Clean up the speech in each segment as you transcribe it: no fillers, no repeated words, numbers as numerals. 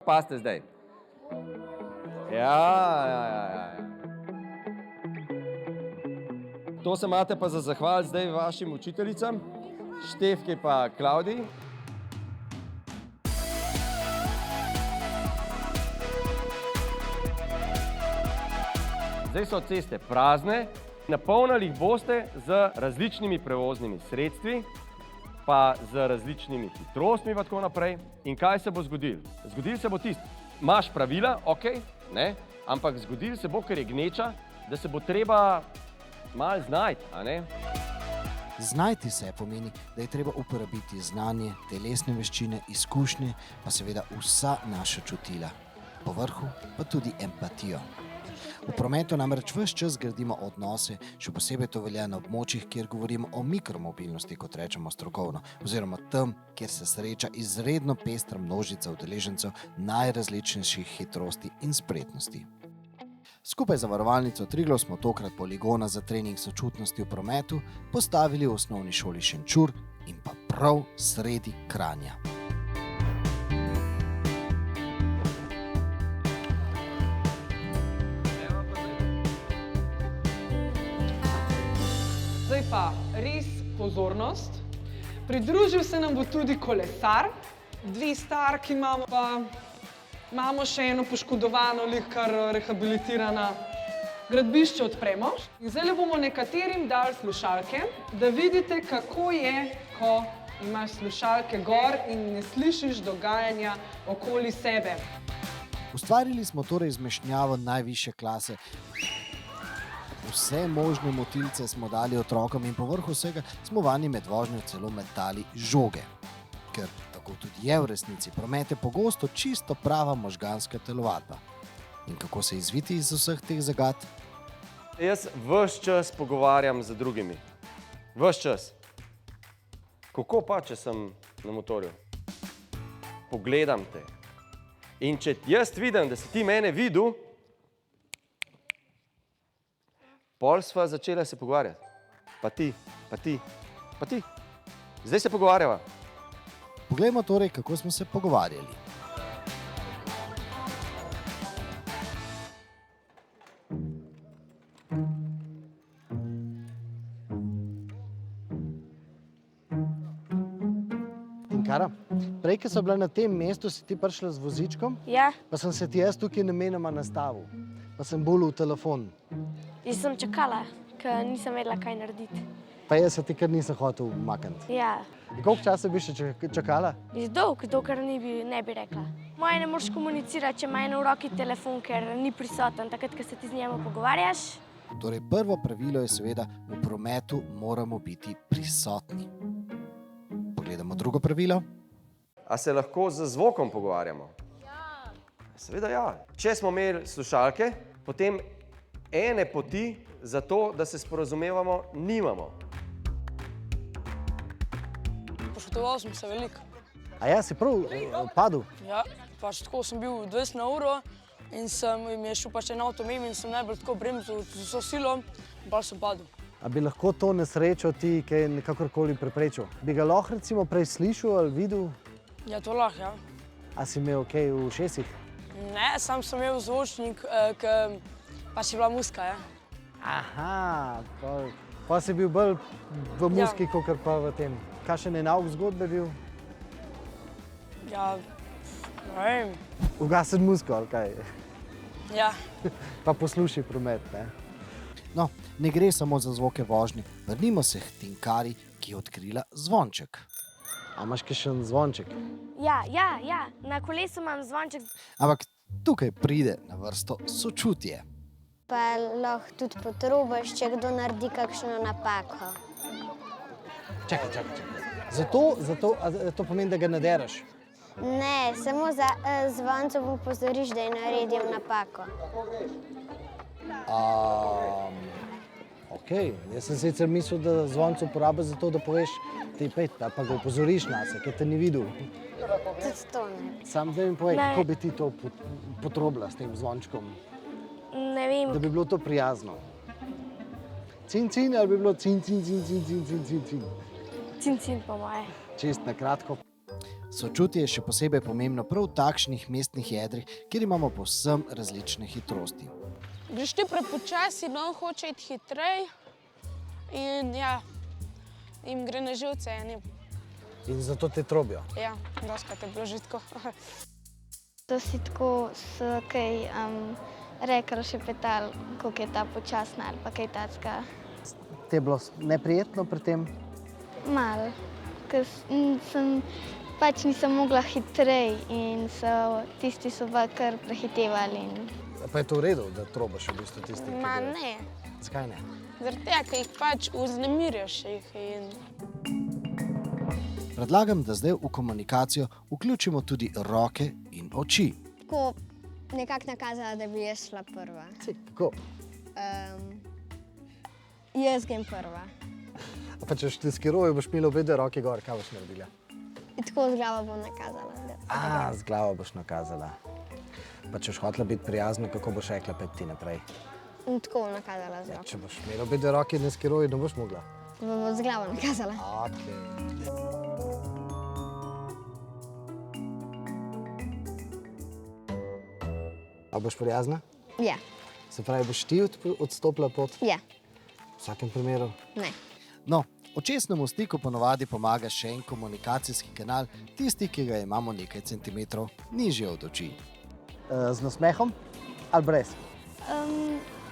pazite zdaj. Ja. To se imate pa za zahvaliti zdaj vašim učiteljicam, Štefki pa Klavdiji. Zdaj so ceste prazne, napolnili jih boste z različnimi prevoznimi sredstvi, pa z različnimi hitrostmi in tako naprej. In kaj se bo zgodilo? Zgodilo se bo tisto, imaš pravila, ok, ne, ampak zgodilo se bo, ker je gneča, da se bo treba malo znajti, a ne? Znajti se pomeni, da je treba uporabiti znanje, telesne veščine, izkušnje, pa seveda vsa naša čutila. Po vrhu pa tudi empatijo. V prometu namreč ves čas gradimo odnose, še posebej to velja na območjih, kjer govorimo o mikromobilnosti, kot rečemo strokovno, oziroma tam, kjer se sreča izredno pestra množica udeležencev najrazličnejših hitrosti in spretnosti. Skupaj z zavarovalnico Triglav smo tokrat poligona za trening sočutnosti v prometu postavili v osnovni šoli Šenčur in pa prav sredi Kranja. Zdaj pa res pozornost. Pridružil se nam bo tudi kolesar, 2 starki imamo, pa imamo še eno poškodovano, kar rehabilitirana. Gradbišče odpremo in zdaj bomo nekaterim dali slušalke, da vidite, kako je, ko imaš slušalke gor in ne slišiš dogajanja okoli sebe. Ustvarili smo torej zmešnjavo najvišje klase. Vse možne motilce smo dali otrokom in povrh vsega smo vanje med vožnjo celo metali žoge. Ker tako tudi je v resnici, promet je pogosto čisto prava možganska telovadba. In kako se izviti iz vseh teh zagad? Jaz ves čas pogovarjam z drugimi. Ves čas. Kako pa, če sem na motorju? Pogledam te. In če jaz vidim, da si ti mene videl, pol sva začela se pogovarjati. Pa ti, pa ti, pa ti. Zdaj se pogovarjava. Poglejmo torej, kako smo se pogovarjali. Tinkara, prej, ko sem bila na tem mestu, si ti prišla z vozičkom, Ja, pa sem se ti jaz tukaj namenoma nastavil. Pa sem bolj v telefon. jaz sem čakala, ker nisem vedela, kaj narediti. Pa jaz se ti kar nisem hotel umakniti. Ja, In koliko časa bi še čakala? je dolg, dokler ne bi rekla. Moje ne moreš komunicirati, če ima eno v roki telefon, ker ni prisoten, takrat, ko se ti z njim pogovarjaš. Torej, prvo pravilo je seveda, v prometu moramo biti prisotni. Pogledamo drugo pravilo. A se lahko z zvokom pogovarjamo? Ja. Seveda ja. Če smo imeli slušalke, potem ene poti za to, da se sporazumevamo, nimamo. Poškodoval sem se veliko. A ja, si prav padel? Ja, pač tako sem bil 20 na uro in mi je šel pač en avto mimo in sem najbolj tako bremzal z vso silo in pač sem padel. A bi lahko to nesrečo ti kaj nekakorkoli preprečil? Bi ga lahko recimo prej slišal ali videl? Ja, to lahko, ja. A si imel kaj v ušesih? Ne, sam sem imel zvočnik, ker pač je bila muzika, ja. Aha, pa si bil bolj v muziki, kakor pa v tem. Kakšen je nauk zgodbe bil? Ja, ne vem. Ugasen muziko ali kaj? Ja, Pa poslušaj promet, ne? No, ne gre samo za zvoke vožnje. Vrnimo se k Tinkari, ki je odkrila zvonček. A imaš kakšen zvonček? Ja, na kolesu imam zvonček. Ampak tukaj pride na vrsto sočutje. Pa lahko tudi potrubaš, če kdo naredi kakšno napako. Čakaj. To pomeni, da ga ne deraš? Ne, samo za zvoncem opozoriš, da je naredil napako. Ok, jaz sem sicer mislil, da zvonce uporabiš za to, da poveš, ti pet, pa ga opozoriš nase, ker te ni videl. Tudi to ne. Sam zdaj mi povej, Ne. kako bi ti to potrobila s tem zvončkom, Ne vem, da bi bilo to prijazno. Cin, ali bi bilo cin. cin po moje. Čist na kratko. Sočutje je še posebej pomembno prav v takšnih mestnih jedrih, kjer imamo povsem različne hitrosti. Greš ti prepočasi, no, hoče iti hitrej in ja, jim gre na živce enim. In zato te trobijo. Ja, doskrat je bilo že tako. To si tako so kaj rekli, še petal, koliko je ta počasna ali pa kaj tacka. Te je bilo neprijetno pri tem? Malo, ker pač nisem mogla hitrej in tisti so pa kar prehitevali. Pa je to v redu, da trobaš v bistvu tisti, ki Ma grejo? ne, Zakaj ne? zaradi tega, ker jih pač vznemirjaš jih in Predlagam, da zdaj v komunikacijo vključimo tudi roke in oči. Tako nekako nakazala, da bi jaz šla prva. Kako? Jaz grem prva. A pa če ti skiroji, boš imela obe roke gor, kaj boš naredila? In tako z glavo bom nakazala. Z glavo boš nakazala. Pa če boš hotela biti prijazna, kako boš rekla peti naprej? In tako bom nakazala z roko. Če boš imela obe roke in skiroji, ne boš mogla. Bom z glavo nakazala. A boš prijazna? Ja, Se pravi, boš ti odstopila pot? ja, V vsakem primeru? ne. No, očesnemu stiku ponovadi pomaga še en komunikacijski kanal, tisti, ki ga imamo nekaj centimetrov nižje od oči. Z nasmehom ali brez?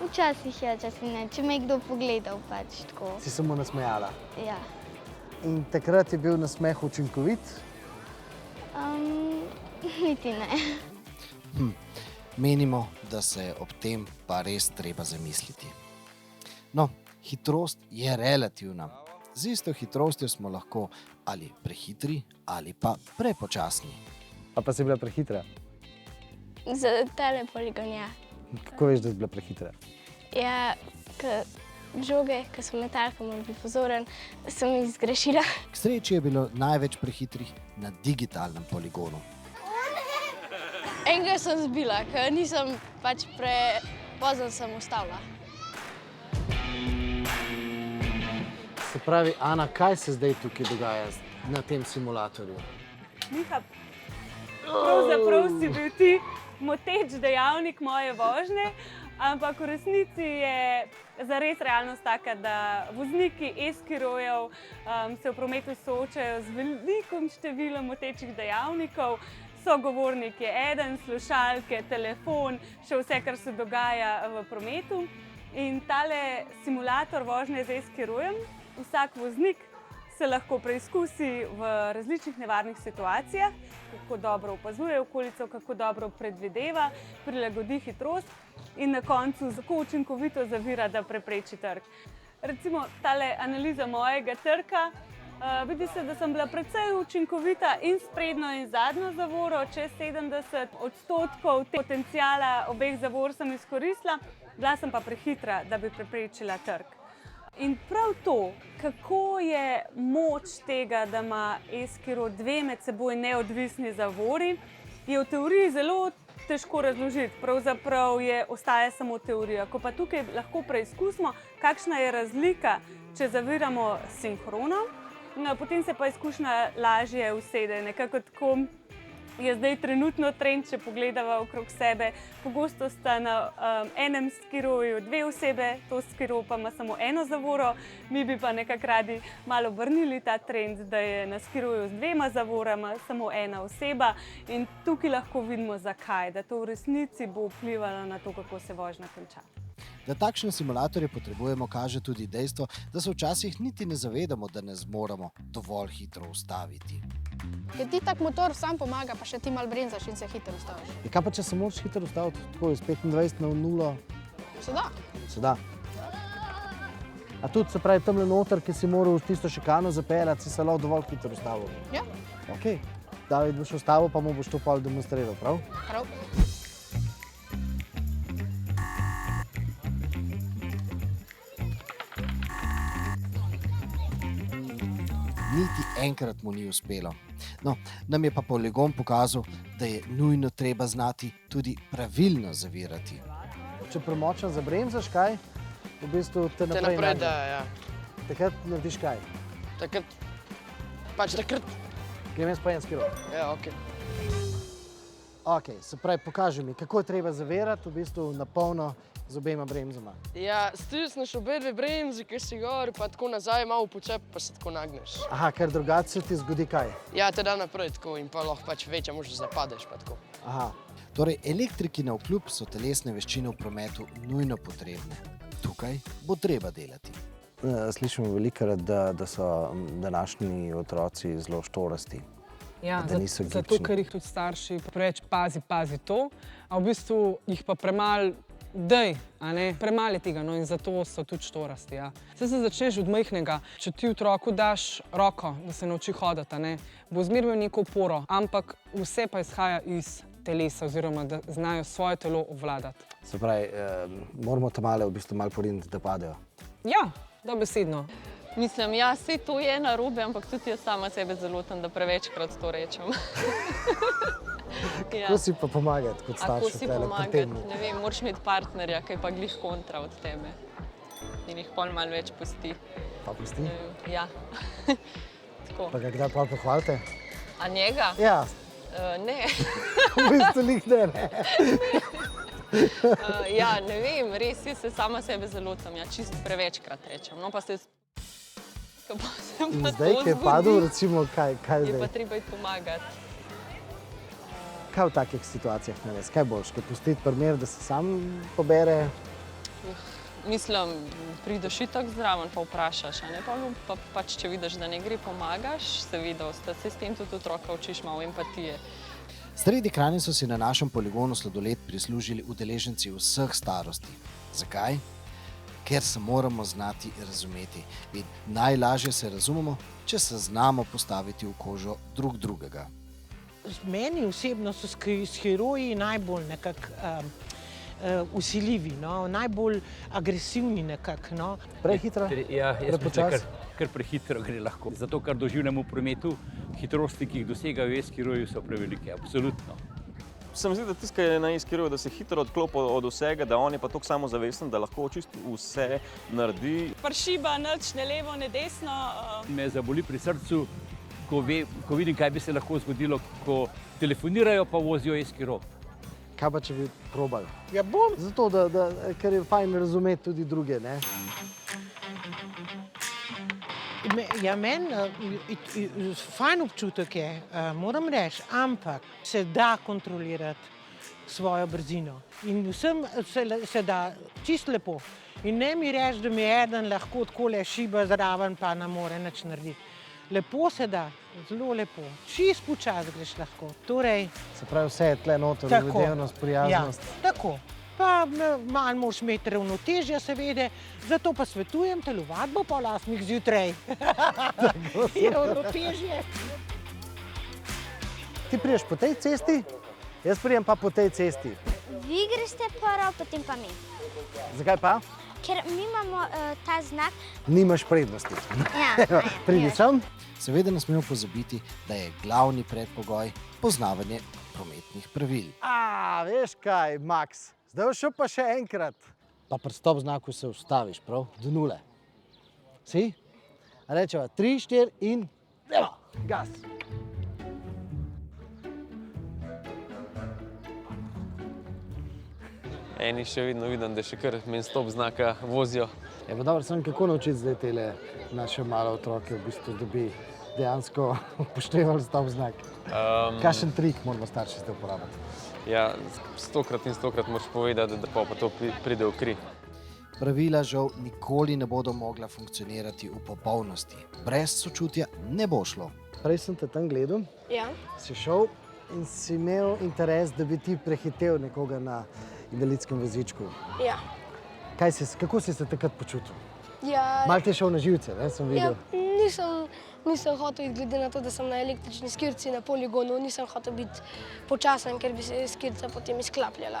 Včasih je, včasih ne. Če me je kdo pogledal, pač tako. Si samo nasmejala. Ja. In takrat je bil nasmeh učinkovit? Niti ne. Menimo, da se je ob tem pa res treba zamisliti. No, hitrost je relativna. Z isto hitrostjo smo lahko ali prehitri ali pa prepočasni. A pa si bila prehitra? Za tale poligon, ja. Kako veš, da si bila prehitra? Ja, žoge, ki so metalke, moram biti pozoren, sem jih zgrešila. K sreči je bilo največ prehitrih na digitalnem poligonu. Enega sem zbila, ker nisem pač prepozno sem ustavila. Se pravi, Ana, kaj se zdaj tukaj dogaja na tem simulatorju? Miha, pravzaprav si bil ti moteč dejavnik moje vožnje, ampak v resnici je zares realnost taka, da vozniki e-skirojev se v prometu soočajo z velikim številom motečih dejavnikov. Sogovornik je eden, slušalke, telefon, še vse, kar se dogaja v prometu. In tale simulator vožnje z e-skirojem, vsak voznik se lahko preizkusi v različnih nevarnih situacijah, kako dobro opazuje okolico, kako dobro predvideva, prilagodi hitrost in na koncu kako učinkovito zavira, da prepreči trk. Recimo tale analiza mojega trka, vidi se, da sem bila precej učinkovita in s prednjo in zadnjo zavoro, čez 70% potenciala obeh zavor sem izkoristila, bila sem pa prehitra, da bi preprečila trk. In prav to, kako je moč tega, da ima e-skiro dve med seboj neodvisni zavori, je v teoriji zelo težko razložiti. Pravzaprav ostaja samo teorija. Ko pa tukaj lahko preizkusimo, kakšna je razlika, če zaviramo sinhrono, potem se pa izkušnja lažje usede. Nekako tako je zdaj trenutno trend, če pogledava okrog sebe. Pogosto sta na enem skiroju dve osebe, to skiro pa ima samo eno zavoro. Mi bi pa nekako radi malo obrnili ta trend, da je na skiroju z dvema zavorama samo ena oseba. In tukaj lahko vidimo, zakaj. Da to v resnici bo vplivalo na to, kako se vožnja konča. Da takšne simulatorje potrebujemo, kaže tudi dejstvo, da se včasih niti ne zavedamo, da ne zmoremo dovolj hitro ustaviti. Ker ti tak motor sam pomaga, pa še ti malo brenzaš in se hitro ustaviš. Kaj pa če se moraš hitro ustaviti, tako iz 25 na 0? Se da. Se da. A tudi se pravi tamle noter, ki si moral tisto šikano zapeljati, si se lahko dovolj hitro ustavil? Ja. Ok. David boš ustavil, pa mu boš to pol demonstriral, prav? Prav. Niti enkrat mu ni uspelo. No, nam je pa poligon pokazal, da je nujno treba znati tudi pravilno zavirati. Če premočno zabremzaš, kaj? V bistvu te naprej da, ja. Takrat narediš kaj? Takrat Grem jaz po en skiro. Ja, ok. Ok, se pravi, pokaži mi, kako je treba zavirati, v bistvu na polno z obema bremzama. Ja, stisneš obe dve bremzi, ki si gor, pa tako nazaj malo počep, pa se tako nagneš. Aha, ker drugače se ti zgodi kaj? Ja, te da naprej tako in pa lahko pač večja možnost zapadeš pa tako. Aha. Torej, elektriki navkljub so telesne veščine v prometu nujno potrebne. Tukaj bo treba delati. Slišimo velikokrat, da so današnji otroci zelo štorasti. Ja, Da niso zato, gibčni. ker jih tudi starši preveč pazi to, a v bistvu jih pa premalo dej, a ne, premalo je tega, no in zato so tudi štorasti, ja. Saj se začneš od majhnega, če ti otroku daš roko, da se nauči hoditi, a ne, bo zmeraj imel neko oporo, ampak vse pa izhaja iz telesa oziroma da znajo svoje telo obvladati. Se pravi, moramo tam male v bistvu malo poriniti, da padejo. Ja, dobesedno. Mislim, ja, vse to je narobe, ampak tudi jaz sama sebe zalutam, da prevečkrat to rečem. Ja. Kako si pa pomagati kot starš? Kako si pomagati? Ne vem, moraš imeti partnerja, ki je pa glih kontra od tebe. In jih pol malo več pusti. Pa pusti? Ja. Tako. Pa ga kdaj pol pohvalite? A njega? Ja, Ne. v bistvu njih ne. Ja, ne vem, res, jaz se sama sebe zalutam, ja, čisto prevečkrat rečem. No, pa se In zdaj, ki je padel, recimo, kaj je pa zdaj? treba iti pomagati. Kaj v takih situacijah narediti? Kaj boš? Kaj pustiti primer, da se sam pobere? Mislim, prideš itak zraven pa vprašaš, a ne pa pač, če vidiš, da ne gre, pomagaš, seveda, se s tem tudi otroka učiš malo empatije. Sredi Kranja so si na našem poligonu sladoled prislužili udeleženci vseh starosti. Zakaj? Ker se moramo znati razumeti. In najlažje se razumemo, če se znamo postaviti v kožo drug drugega. Meni osebno so heroji najbolj nekako vsiljivi, no? Najbolj agresivni nekako. No? Prehitra? Ja, jaz Prepočas? mislim, kar prehitro gre lahko. Zato, ker doživljamo v prometu, hitrosti, ki jih dosegajo e-skiroji, so prevelike, absolutno. Se mi zdi, da tisti, ki je na e-skiroju, da se hitro odklopi od vsega, da on je pa toliko samozavesten, da lahko čisto vse naredi. Pršiba nič, ne levo, ne desno. Me zaboli pri srcu, ko vidim, kaj bi se lahko zgodilo, ko telefonirajo pa vozijo e-skiro. Kaj pa, če bi probali? Ja, bom. Zato, ker je fajn razumeti tudi druge, ne? Ja, meni fajn občutek je, moram reči, ampak se da kontrolirati svojo brzino. In vsem se da čisto lepo. In ne mi reči, da mi eden lahko takole šiba zraven, pa ne more nič narediti. Lepo se da, zelo lepo. Čisto počasi greš lahko. Torej, Se pravi, vse je tle noter, ljudevnost, prijaznost. Ja, tako. Pa malo moraš imeti ravnotežja, seveda, zato pa svetujem telovadbo po lastnih zjutraj. Je ravnotežje. Ti priješ po tej cesti, jaz prijem pa po tej cesti. Vi greste prvo, potem pa mi. Zakaj pa? Ker mi imamo ta znak. Nimaš prednosti. Ja, Pridi sem. Seveda ne smemo pozabiti, da je glavni predpogoj poznavanje prometnih pravil. Veš kaj, Max, zdaj še pa še enkrat. Pa pri stop znaku se ustaviš, prav, do nule. Si? Rečeva 3, 4 in gas. Eni še vedno vidim, da še kar meni stop znaka vozijo. Je pa dobro, sem kako naučiti zdaj tele naše male otroke, v bistvu, da bi dejansko upoštevali stop znak. Kakšen trik moramo starši zdaj uporabiti? Ja, 100krat in 100krat moraš povedati, da pa to pride v kri. Pravila žal nikoli ne bodo mogla funkcionirati v popolnosti. Brez sočutja ne bo šlo. Prej sem te tam gledal, Ja. si šel in si imel interes, da bi ti prehitel nekoga na invalidskem vozičku. Ja. Kako si se takrat počutil? Ja, Malo ti je šel na živce, ne, sem ja, videl. nisem hotel iti, glede na to, da sem na električni skirci na poligonu, nisem hotel biti počasen, ker bi se skirca potem izklapljala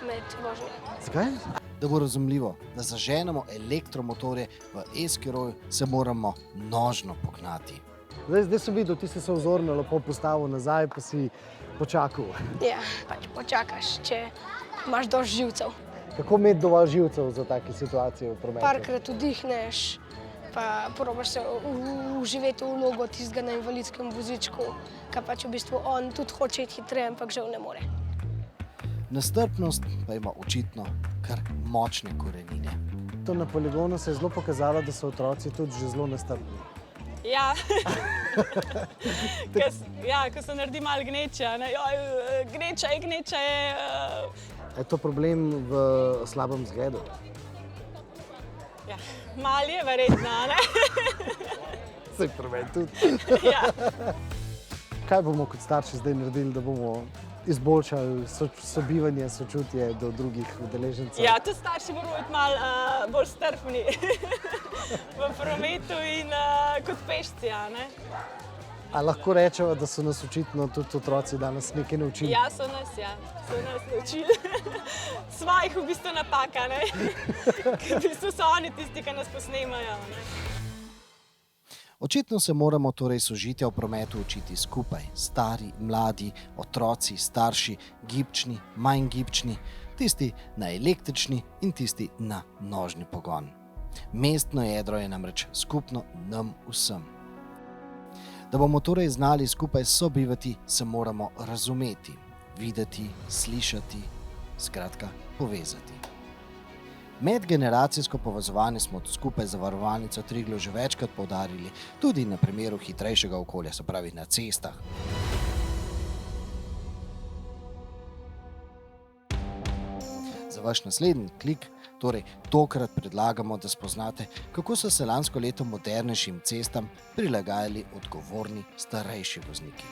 med vožnjo. Zakaj? Da bo razumljivo, da zaženemo elektromotorje v e-skiroju, se moramo nožno pognati. Zdaj sem videl, ti si se vzorno lepo postavil nazaj, pa si počakal. Ja, pač počakaš, če imaš dosti živcev. Kako imeti dovolj živcev za take situacije v prometu? Parkrat vdihneš, pa probaš se uživeti v vlogo tistega na invalidskem vozičku, ki pač v bistvu on tudi hoče iti hitreje, ampak žal ne more. Nestrpnost pa ima očitno kar močne korenine. To na poligonu se je zelo pokazalo, da so otroci tudi že zelo nestrpni. Ja, ko se naredi malo gneča, ne, gneča je. Je to problem v slabem vzgledu? Ja, malo je verjetno, ne? Saj pri meni tudi. Ja. Kaj bomo kot starši zdaj naredili, da bomo izboljšali sobivanje, sočutje do drugih udeležencev? Ja, tudi starši moramo biti malo bolj strpni v prometu in kot pešci, ne? A lahko rečemo, da so nas očitno tudi otroci danes nekaj naučili? Ja, so nas naučili. Svojih v bistvu napaka, ne? Ker v bistvu so oni tisti, ki nas posnemajo, ne? Očitno se moramo torej sožitja v prometu učiti skupaj. Stari, mladi, otroci, starši, gibčni, manj gibčni, tisti na električni in tisti na nožni pogon. Mestno jedro je namreč skupno nam vsem. Da bomo torej znali skupaj sobivati, se moramo razumeti, videti, slišati, skratka povezati. Medgeneracijsko povezovanje smo skupaj z Zavarovalnico Triglav že večkrat poudarili, tudi na primeru hitrejšega okolja, se pravi na cestah. Za vaš naslednji klik torej tokrat predlagamo, da spoznate, kako so se lansko leto modernejšim cestam prilagajali odgovorni starejši vozniki.